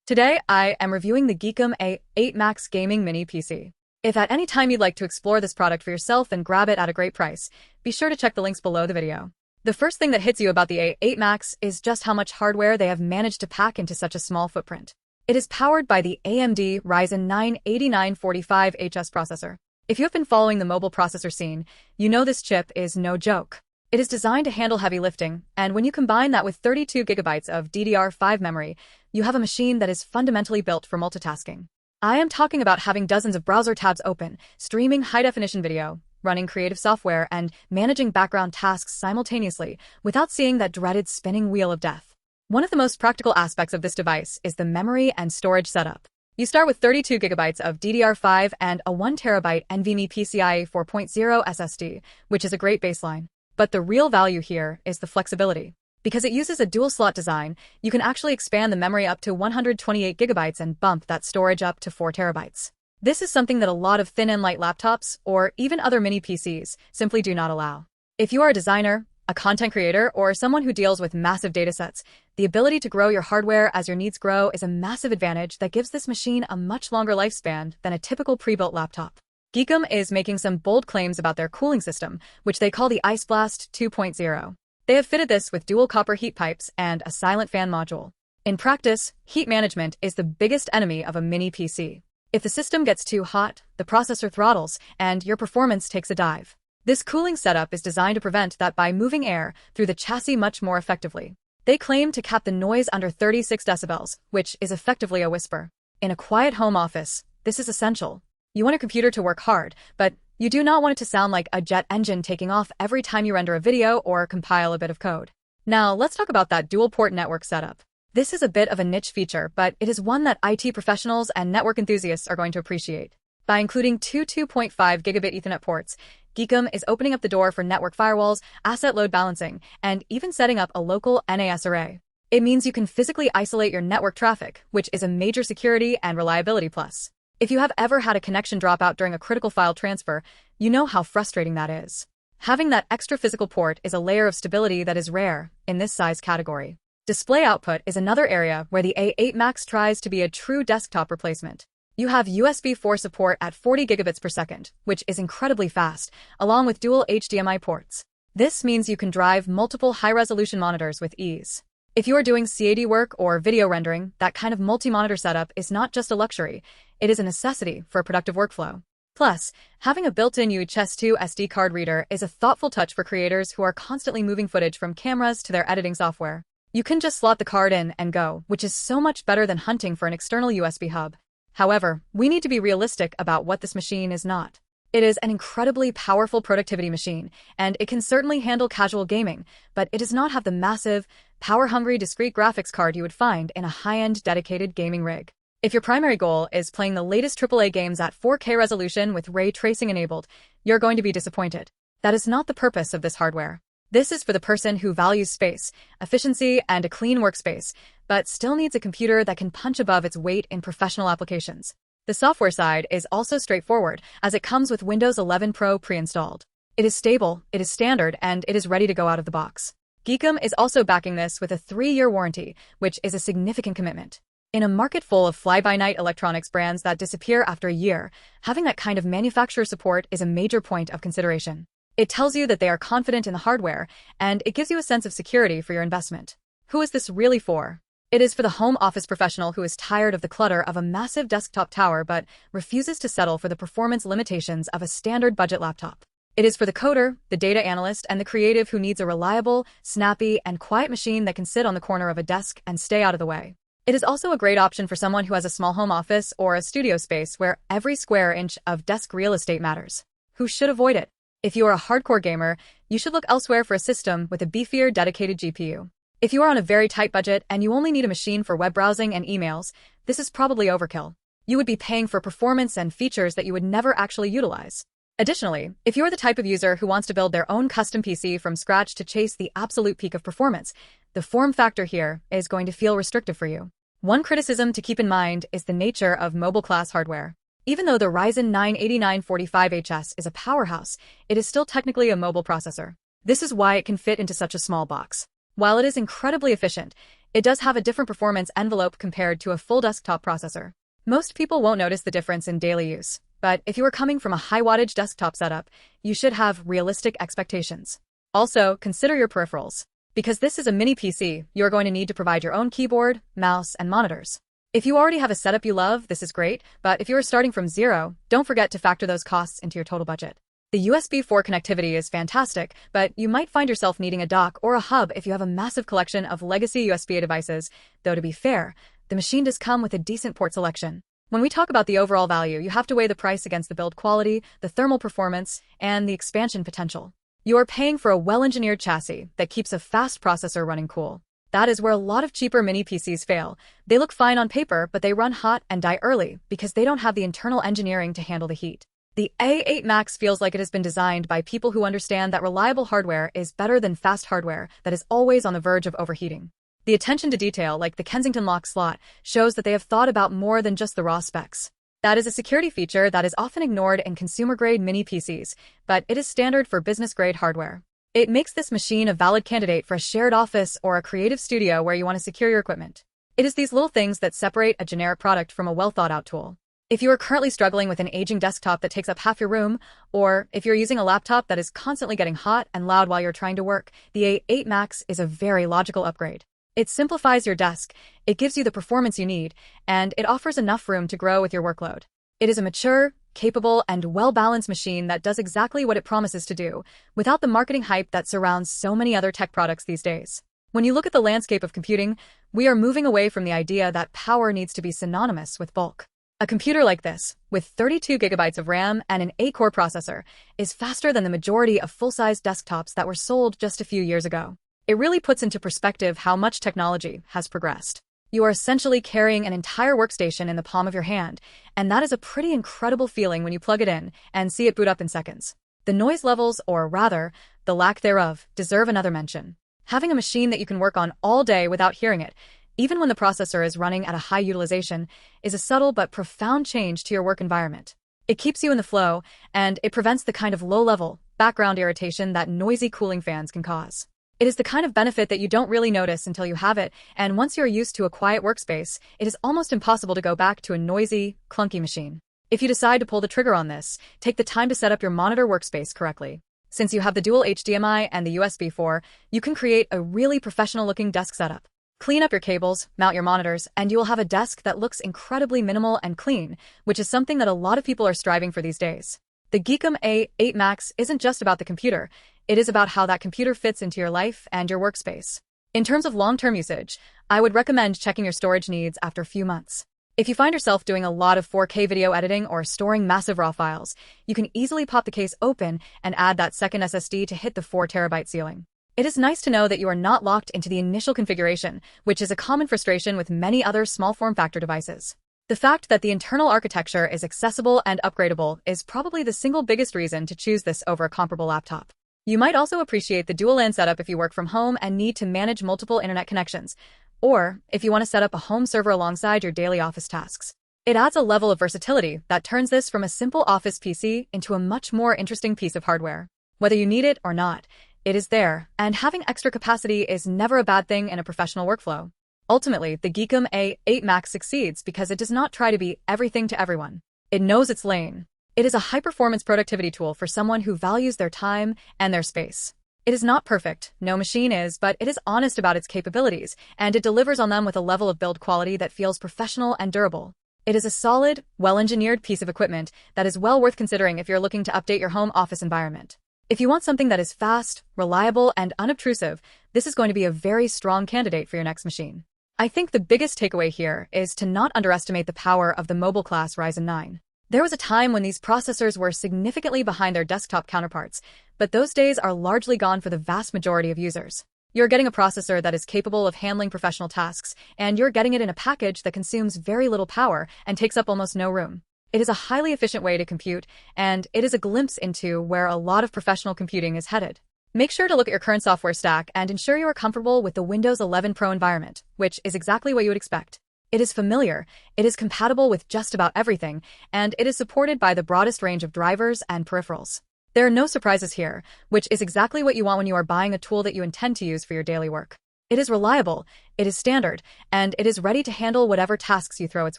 Today, I am reviewing the GEEKOM A8 Max Gaming Mini PC. If at any time you'd like to explore this product for yourself and grab it at a great price, be sure to check the links below the video. The first thing that hits you about the A8 Max is just how much hardware they have managed to pack into such a small footprint. It is powered by the AMD Ryzen 9 8945HS processor. If you have been following the mobile processor scene, you know this chip is no joke. It is designed to handle heavy lifting, and when you combine that with 32 GB of DDR5 memory, you have a machine that is fundamentally built for multitasking. I am talking about having dozens of browser tabs open, streaming high-definition video, running creative software, and managing background tasks simultaneously without seeing that dreaded spinning wheel of death. One of the most practical aspects of this device is the memory and storage setup. You start with 32 GB of DDR5 and a 1TB NVMe PCIe 4.0 SSD, which is a great baseline. But the real value here is the flexibility. Because it uses a dual-slot design, you can actually expand the memory up to 128 GB and bump that storage up to 4TB. This is something that a lot of thin and light laptops, or even other mini PCs, simply do not allow. If you are a designer, a content creator, or someone who deals with massive datasets, the ability to grow your hardware as your needs grow is a massive advantage that gives this machine a much longer lifespan than a typical pre-built laptop. GEEKOM is making some bold claims about their cooling system, which they call the IceBlast 2.0. They have fitted this with dual copper heat pipes and a silent fan module. In practice, heat management is the biggest enemy of a mini PC. If the system gets too hot, the processor throttles, and your performance takes a dive. This cooling setup is designed to prevent that by moving air through the chassis much more effectively. They claim to cap the noise under 36 decibels, which is effectively a whisper. In a quiet home office, this is essential. You want your computer to work hard, but you do not want it to sound like a jet engine taking off every time you render a video or compile a bit of code. Now, let's talk about that dual-port network setup. This is a bit of a niche feature, but it is one that IT professionals and network enthusiasts are going to appreciate. By including two 2.5 Gbps Ethernet ports, GEEKOM is opening up the door for network firewalls, asset load balancing, and even setting up a local NAS array. It means you can physically isolate your network traffic, which is a major security and reliability plus. If you have ever had a connection drop out during a critical file transfer, you know how frustrating that is. Having that extra physical port is a layer of stability that is rare in this size category. Display output is another area where the A8 Max tries to be a true desktop replacement. You have USB 4 support at 40 gigabits per second, which is incredibly fast, along with dual HDMI ports. This means you can drive multiple high-resolution monitors with ease. If you are doing CAD work or video rendering, that kind of multi-monitor setup is not just a luxury, it is a necessity for a productive workflow. Plus, having a built-in UHS-2 SD card reader is a thoughtful touch for creators who are constantly moving footage from cameras to their editing software. You can just slot the card in and go, which is so much better than hunting for an external USB hub. However, we need to be realistic about what this machine is not. It is an incredibly powerful productivity machine, and it can certainly handle casual gaming, but it does not have the massive, power-hungry discrete graphics card you would find in a high-end dedicated gaming rig. If your primary goal is playing the latest AAA games at 4K resolution with ray tracing enabled, you're going to be disappointed. That is not the purpose of this hardware. This is for the person who values space, efficiency, and a clean workspace, but still needs a computer that can punch above its weight in professional applications. The software side is also straightforward, as it comes with Windows 11 Pro pre-installed. It is stable, it is standard, and it is ready to go out of the box. GEEKOM is also backing this with a 3-year warranty, which is a significant commitment. In a market full of fly-by-night electronics brands that disappear after a year, having that kind of manufacturer support is a major point of consideration. It tells you that they are confident in the hardware, and it gives you a sense of security for your investment. Who is this really for? It is for the home office professional who is tired of the clutter of a massive desktop tower but refuses to settle for the performance limitations of a standard budget laptop. It is for the coder, the data analyst, and the creative who needs a reliable, snappy, and quiet machine that can sit on the corner of a desk and stay out of the way. It is also a great option for someone who has a small home office or a studio space where every square inch of desk real estate matters. Who should avoid it? If you are a hardcore gamer, you should look elsewhere for a system with a beefier dedicated GPU. If you are on a very tight budget and you only need a machine for web browsing and emails, this is probably overkill. You would be paying for performance and features that you would never actually utilize. Additionally, if you're the type of user who wants to build their own custom PC from scratch to chase the absolute peak of performance, the form factor here is going to feel restrictive for you. One criticism to keep in mind is the nature of mobile-class hardware. Even though the Ryzen 9 8945HS is a powerhouse, it is still technically a mobile processor. This is why it can fit into such a small box. While it is incredibly efficient, it does have a different performance envelope compared to a full desktop processor. Most people won't notice the difference in daily use, but if you are coming from a high-wattage desktop setup, you should have realistic expectations. Also, consider your peripherals. Because this is a mini PC, you're going to need to provide your own keyboard, mouse, and monitors. If you already have a setup you love, this is great, but if you are starting from zero, don't forget to factor those costs into your total budget. The USB 4 connectivity is fantastic, but you might find yourself needing a dock or a hub if you have a massive collection of legacy USB-A devices, though to be fair, the machine does come with a decent port selection. When we talk about the overall value, you have to weigh the price against the build quality, the thermal performance, and the expansion potential. You are paying for a well-engineered chassis that keeps a fast processor running cool. That is where a lot of cheaper mini PCs fail. They look fine on paper, but they run hot and die early because they don't have the internal engineering to handle the heat. The A8 Max feels like it has been designed by people who understand that reliable hardware is better than fast hardware that is always on the verge of overheating. The attention to detail, like the Kensington lock slot, shows that they have thought about more than just the raw specs. That is a security feature that is often ignored in consumer-grade mini PCs, but it is standard for business-grade hardware. It makes this machine a valid candidate for a shared office or a creative studio where you want to secure your equipment. It is these little things that separate a generic product from a well-thought-out tool. If you are currently struggling with an aging desktop that takes up half your room, or if you're using a laptop that is constantly getting hot and loud while you're trying to work, the A8 Max is a very logical upgrade. It simplifies your desk, it gives you the performance you need, and it offers enough room to grow with your workload. It is a mature, capable, and well-balanced machine that does exactly what it promises to do, without the marketing hype that surrounds so many other tech products these days. When you look at the landscape of computing, we are moving away from the idea that power needs to be synonymous with bulk. A computer like this, with 32 gigabytes of RAM and an 8-core processor, is faster than the majority of full-size desktops that were sold just a few years ago. It really puts into perspective how much technology has progressed. You are essentially carrying an entire workstation in the palm of your hand, and that is a pretty incredible feeling when you plug it in and see it boot up in seconds. The noise levels, or rather, the lack thereof, deserve another mention. Having a machine that you can work on all day without hearing it, even when the processor is running at a high utilization, is a subtle but profound change to your work environment. It keeps you in the flow, and it prevents the kind of low-level, background irritation that noisy cooling fans can cause. It is the kind of benefit that you don't really notice until you have it, and once you're used to a quiet workspace, it is almost impossible to go back to a noisy, clunky machine. If you decide to pull the trigger on this, take the time to set up your monitor workspace correctly. Since you have the dual HDMI and the USB 4, you can create a really professional-looking desk setup. Clean up your cables, mount your monitors, and you will have a desk that looks incredibly minimal and clean, which is something that a lot of people are striving for these days. The GEEKOM A8 Max isn't just about the computer, it is about how that computer fits into your life and your workspace. In terms of long-term usage, I would recommend checking your storage needs after a few months. If you find yourself doing a lot of 4K video editing or storing massive raw files, you can easily pop the case open and add that second SSD to hit the 4 terabyte ceiling. It is nice to know that you are not locked into the initial configuration, which is a common frustration with many other small form factor devices. The fact that the internal architecture is accessible and upgradable is probably the single biggest reason to choose this over a comparable laptop. You might also appreciate the dual LAN setup if you work from home and need to manage multiple internet connections, or if you want to set up a home server alongside your daily office tasks. It adds a level of versatility that turns this from a simple office PC into a much more interesting piece of hardware. Whether you need it or not, it is there, and having extra capacity is never a bad thing in a professional workflow. Ultimately, the GEEKOM A8 Max succeeds because it does not try to be everything to everyone. It knows its lane. It is a high-performance productivity tool for someone who values their time and their space. It is not perfect, no machine is, but it is honest about its capabilities, and it delivers on them with a level of build quality that feels professional and durable. It is a solid, well-engineered piece of equipment that is well worth considering if you're looking to update your home office environment. If you want something that is fast, reliable, and unobtrusive, this is going to be a very strong candidate for your next machine. I think the biggest takeaway here is to not underestimate the power of the mobile-class Ryzen 9. There was a time when these processors were significantly behind their desktop counterparts, but those days are largely gone for the vast majority of users. You're getting a processor that is capable of handling professional tasks, and you're getting it in a package that consumes very little power and takes up almost no room. It is a highly efficient way to compute, and it is a glimpse into where a lot of professional computing is headed. Make sure to look at your current software stack and ensure you are comfortable with the Windows 11 Pro environment, which is exactly what you would expect. It is familiar, it is compatible with just about everything, and it is supported by the broadest range of drivers and peripherals. There are no surprises here, which is exactly what you want when you are buying a tool that you intend to use for your daily work. It is reliable, it is standard, and it is ready to handle whatever tasks you throw its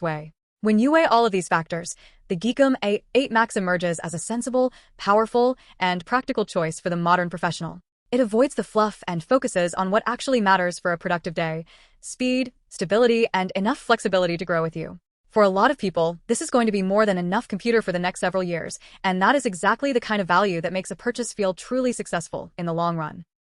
way. When you weigh all of these factors, the GEEKOM A8 Max emerges as a sensible, powerful, and practical choice for the modern professional. It avoids the fluff and focuses on what actually matters for a productive day: speed, stability, and enough flexibility to grow with you. For a lot of people, this is going to be more than enough computer for the next several years, and that is exactly the kind of value that makes a purchase feel truly successful in the long run.